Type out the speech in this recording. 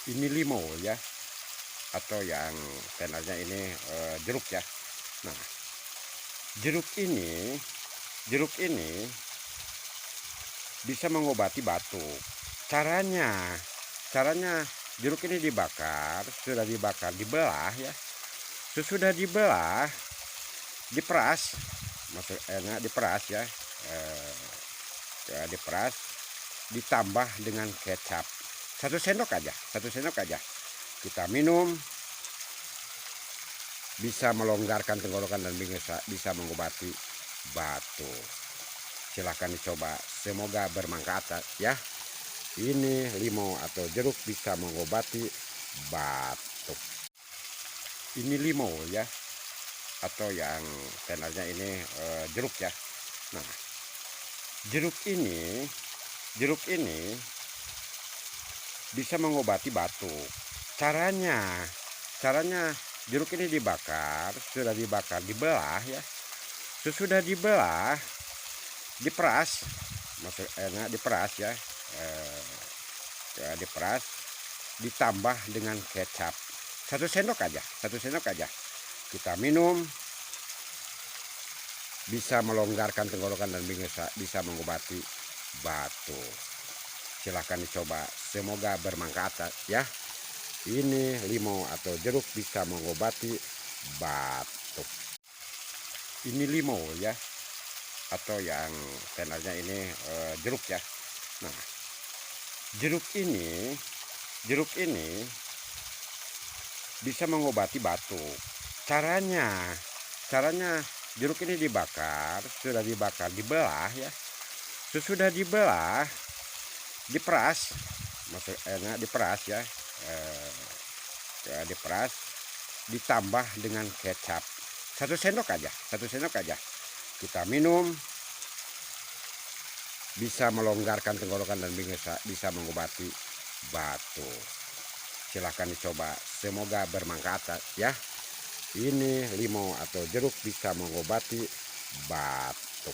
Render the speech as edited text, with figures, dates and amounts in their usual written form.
Ini limau ya, atau yang tenarnya ini jeruk ya. Nah, jeruk ini jeruk ini bisa mengobati batuk. Caranya jeruk ini dibakar, sudah dibakar, dibelah ya. Sesudah dibelah, diperas, maksudnya diperas ya, diperas, ditambah dengan kecap. Satu sendok aja. Kita minum, bisa melonggarkan tenggorokan dan bisa mengobati batuk. Silahkan dicoba, semoga bermanfaat ya. Ini limau atau jeruk bisa mengobati batuk. Ini limau ya, atau yang tenarnya ini jeruk ya. Nah, jeruk ini bisa mengobati batuk. Caranya jeruk ini dibakar, sudah dibakar, dibelah ya. Sesudah dibelah, diperas, maksudnya diperas ya, diperas, ditambah dengan kecap. Satu sendok aja. Kita minum, bisa melonggarkan tenggorokan dan bisa mengobati batuk. Silahkan dicoba, semoga bermanfaat ya. Ini limau atau jeruk bisa mengobati batuk. Ini limau ya, atau yang tenarnya ini jeruk ya. Nah, jeruk ini bisa mengobati batuk. Caranya jeruk ini dibakar, sudah dibakar, dibelah ya. Sesudah dibelah, diperas, maksudnya diperas ya, diperas, ditambah dengan kecap. Satu sendok aja. Kita minum, bisa melonggarkan tenggorokan dan bisa mengobati batuk. Silahkan dicoba, semoga bermanfaat ya. Ini limau atau jeruk bisa mengobati batuk.